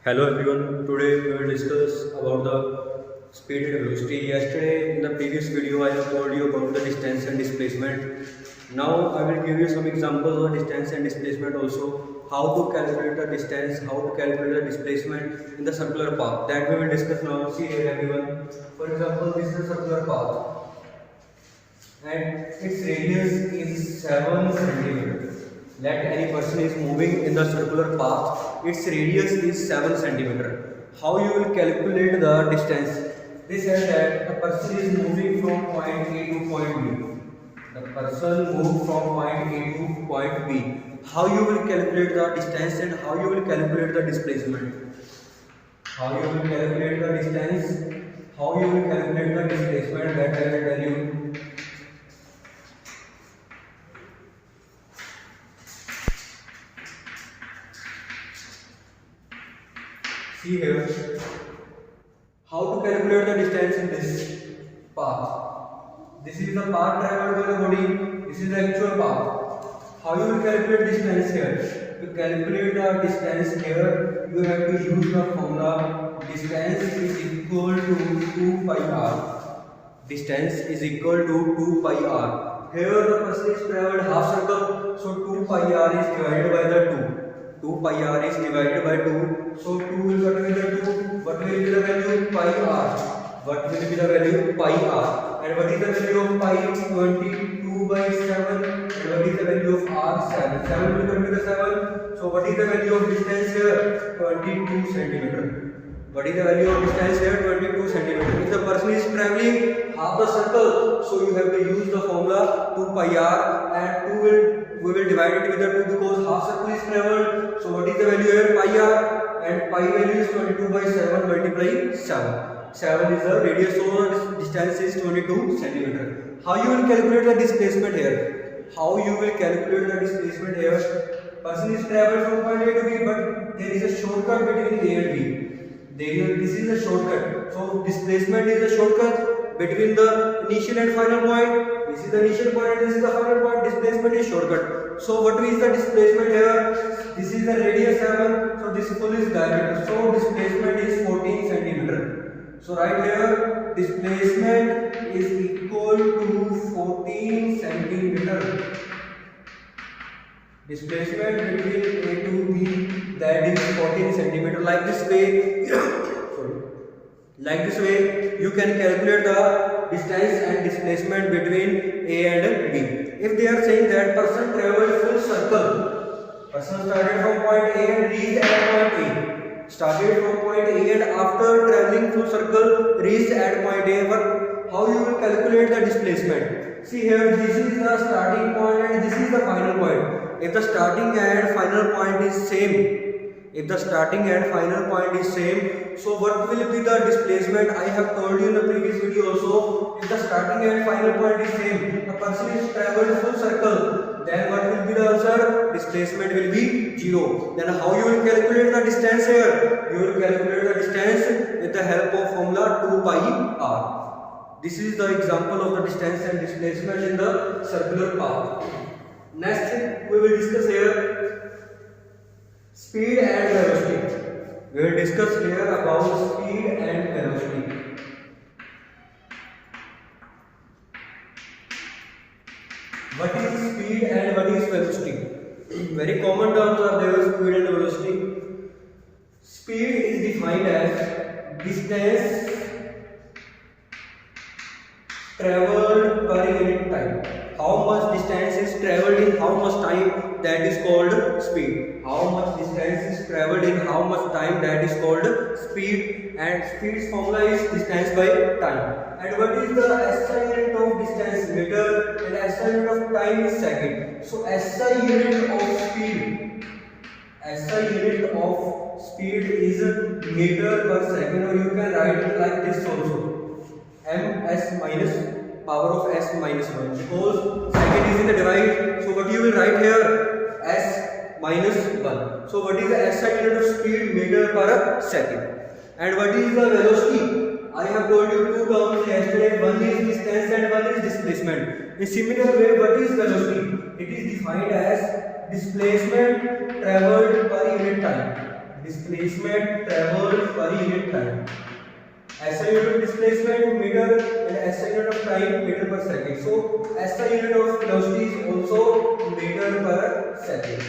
Hello everyone, today we will discuss about the speed and velocity. Yesterday in the previous video I have told you about the distance and displacement. Now I will give you some examples of distance and displacement also, how to calculate the distance, how to calculate the displacement in the circular path. That we will discuss now. See here everyone, for example this is a circular path and its radius is 7 centimeters. Let any person is moving in the circular path, its radius is 7 centimeter. How you will calculate the distance? They said that the person is moving from point A to point B. The person moved from point A to point B. How you will calculate the distance and how you will calculate the displacement? How you will calculate the distance? How you will calculate the displacement? That I will tell you. See here, how to calculate the distance in this path. This is the path traveled by the body, this is the actual path. How you will calculate distance here? To calculate the distance here, you have to use the formula distance is equal to 2 pi r. Distance is equal to 2 pi r. Here the person is traveled half circle, so 2 pi r is divided by the 2. 2 pi r is divided by 2, so 2 will cut with the 2. What will be the value? Pi r. What will be the value? Pi r. And what is the value of pi? 22 by 7. And what is the value of r? 7. 7 will cut with the 7. So what is the value of distance here? 22 centimeter. What is the value of distance here? 22 centimeter. If the person is traveling half the circle, so you have to use the formula 2 pi r, and we will divide it with the 2 because half circle is traveled. So what is the value here? Pi r, and pi value is 22 by 7 multiplying 7. 7 is the radius, so distance is 22 centimeter. How you will calculate the displacement here? How you will calculate the displacement here? Person is traveled from point A to B, but there is a shortcut between A and B. This is a shortcut. So displacement is a shortcut between the initial and final point. This is the initial point and this is the final point. Displacement is shortcut. So what is the displacement here? This is the radius 7. So this full is diameter. So displacement is 14 centimeter. So right here displacement is equal to 14 centimeter. Displacement between A to B, that is 14 centimeter. Like this way, like this way, you can calculate the distance and displacement between A and B. If they are saying that person traveled full circle, person started from point A and reached at point A. Started from point A and after traveling full circle, reached at point A. But how you will calculate the displacement? See here, this is the starting point and this is the final point. If the starting and final point is same, if the starting and final point is same, so what will be the displacement? I have told you in the previous video also, if the starting and final point is same, the person is traveled full circle, then what will be the answer? Displacement will be 0. Then how you will calculate the distance here? You will calculate the distance with the help of formula 2 pi r. This is the example of the distance and displacement in the circular path. Next, we will discuss here speed and velocity. We will discuss here about speed and velocity. What is speed and what is velocity? Very common terms are there, speed and velocity. Speed is defined as distance traveled per unit time. How much distance is traveled in how much time, that is called speed. How much distance is traveled in how much time, that is called speed. And speed's formula is distance by time. And what is the SI unit of distance? Meter, and SI unit of time is second. So SI unit of speed, SI unit of speed is meter per second, or you can write it like this also. ms minus power of s minus 1, because second is in the divide, so what you will write here? S minus 1. So what is the SI unit of speed? Meter per second. And what is the velocity? I have told you two terms yesterday, one is distance and one is displacement. In similar way, what is velocity? It is defined as displacement traveled per unit time. displacement traveled per unit time. SI unit of displacement meter and SI unit of time meter per second. So SI unit of velocity is also meter per second.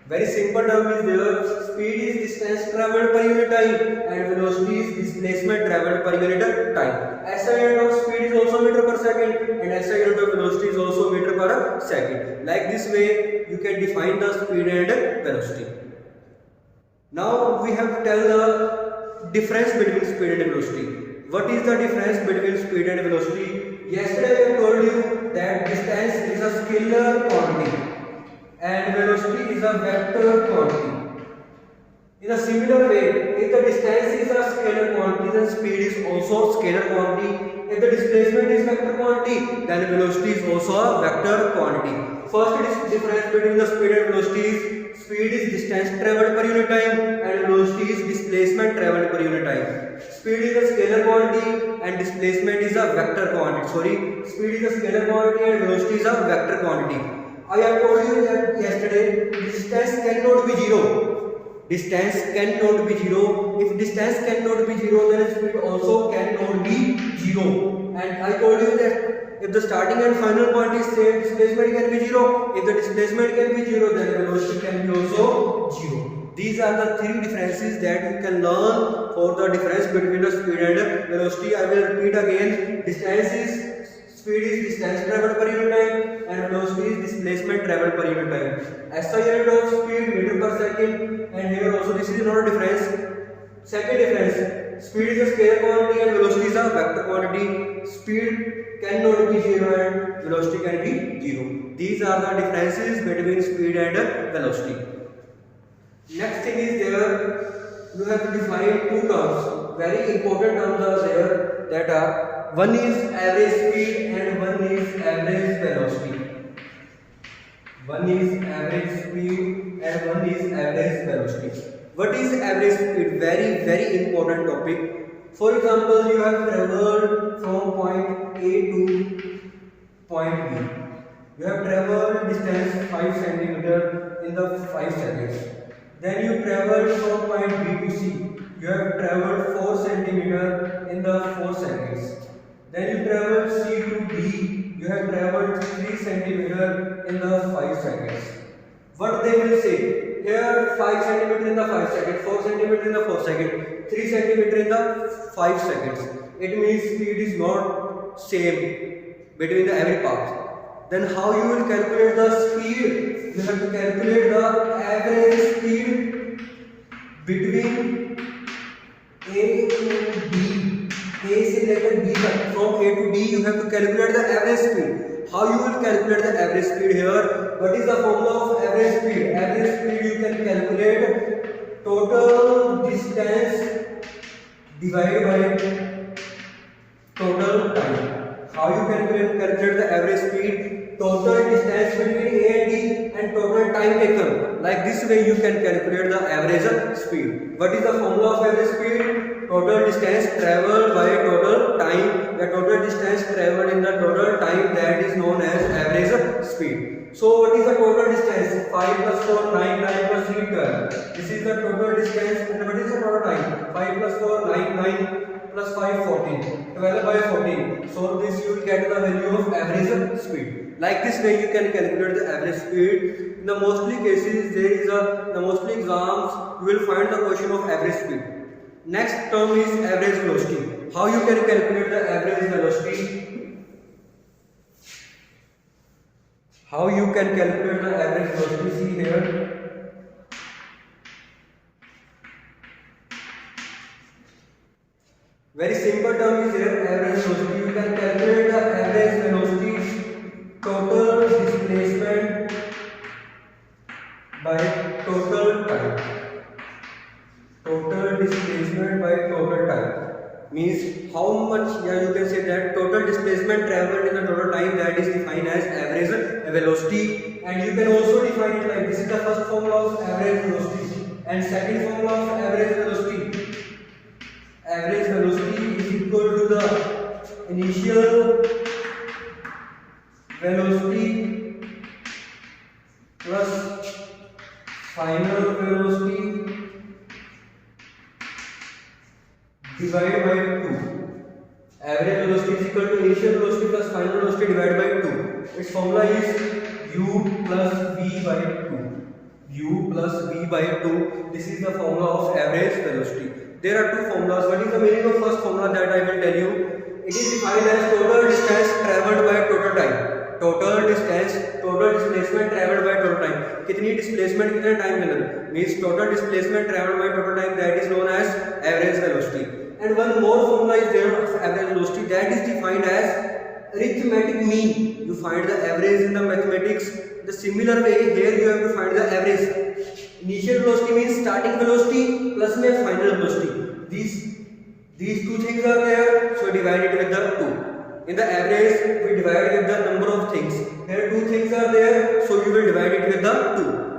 Very simple term is there. Speed is distance traveled per unit time and velocity is displacement traveled per unit time. SI unit of speed is also meter per second and SI unit of velocity is also meter per second. Like this way you can define the speed and velocity. Now we have to tell the difference between speed and velocity. What is the difference between speed and velocity? Yesterday I told you that distance is a scalar quantity and velocity is a vector quantity. In a similar way, if the distance is a scalar quantity, then speed is also scalar quantity. If the displacement is vector quantity, then velocity is also a vector quantity. First difference between the speed and velocity is speed is distance traveled per unit time and velocity is displacement traveled per unit time. Speed is a scalar quantity and displacement is a vector quantity. Speed is a scalar quantity and velocity is a vector quantity. I have told you that yesterday distance cannot be zero. Distance cannot be zero. If distance cannot be zero, then speed also cannot be zero. And I told you that if the starting and final point is same, displacement can be zero. If the displacement can be zero, then velocity can be also zero. These are the three differences that you can learn for the difference between the speed and velocity. I will repeat again. Speed is distance traveled per unit time and velocity is displacement traveled per unit time. SI unit of speed meter per second, and here also this is not a difference. Second difference, speed is a scalar quantity and velocity is a vector quantity. Speed cannot be zero and velocity can be zero. These are the differences between speed and velocity. Next thing is there, you have to define two terms. Very important terms are there, that are one is average speed and one is average velocity. One is average speed and one is average velocity. What is average speed? Very important topic. For example, you have traveled from point A to point B. You have traveled distance 5 cm in the 5 seconds. Then you traveled from point B to C. You have traveled 4 cm in the 4 seconds. Then you traveled C to D. You have traveled 3 cm in the 5 seconds. What they will say? Here 5 cm in the 5 seconds, 4 cm in the 4 seconds, 3 cm in the 5 seconds. It means speed is not same between the every path. Then how you will calculate the speed? You have to calculate the average speed between A to D. A is related B, from A to D you have to calculate the average speed. How you will calculate the average speed here? What is the formula of average speed? Average speed you can calculate total distance divided by total time. How you calculate the average speed? Total distance between A and D and total time taken. Like this way you can calculate the average speed. What is the formula of average speed? Total distance traveled by total time. The total distance traveled in the total time, that is known as average speed. So what is the total distance? 5 plus 4, 9, 9 plus 3, 12. This is the total distance. And what is the total time? 5 plus 4, 9, 9 plus 5, 14. 12 by 14. So this you will get the value of average speed. Like this way you can calculate the average speed. In the mostly cases, the mostly exams you will find the question of average speed. Next term is average velocity. How you can calculate the average velocity? How you can calculate the average velocity? See here. Very simple term is here, average velocity. You can calculate the average velocity, total displacement by total time. Total displacement by total time means how much, you can say that total displacement traveled in the total time, that is defined as average velocity. And you can also define it like this is the first formula of average velocity and second formula of average velocity. Average velocity is equal to the initial velocity plus final velocity divided by 2. Average velocity is equal to initial velocity plus final velocity divided by 2. Its formula is u plus v by 2. U plus v by 2. This is the formula of average velocity. There are two formulas. What is the meaning of first formula that I will tell you? It is defined as total distance traveled by total time. Total distance, total displacement traveled by total time. कितनी displacement कितने time के अंदर means total displacement traveled by total time, that is known as average velocity. And one more formula is there of average velocity, that is defined as arithmetic mean. You find the average in the mathematics. The similar way here you have to find the average. Initial velocity means starting velocity plus में final velocity. These two things are there, so divide it with the 2. In the average, we divide with the number of things. Here two things are there, so you will divide it with the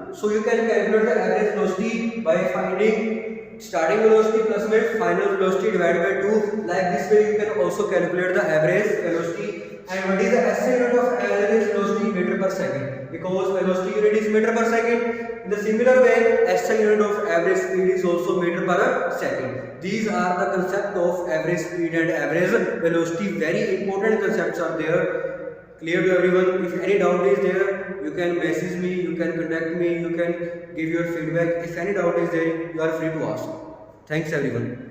2. So you can calculate the average velocity by finding starting velocity plus with final velocity divided by 2. Like this way, you can also calculate the average velocity. And what is the SI unit of average velocity? Meter per second. Because velocity unit is meter per second. In the similar way, SI unit of average speed is also meter per second. These are the concept of average speed and average velocity. Very important concepts are there. Clear to everyone? If any doubt is there, you can message me, you can contact me, you can give your feedback. If any doubt is there, you are free to ask. Thanks everyone.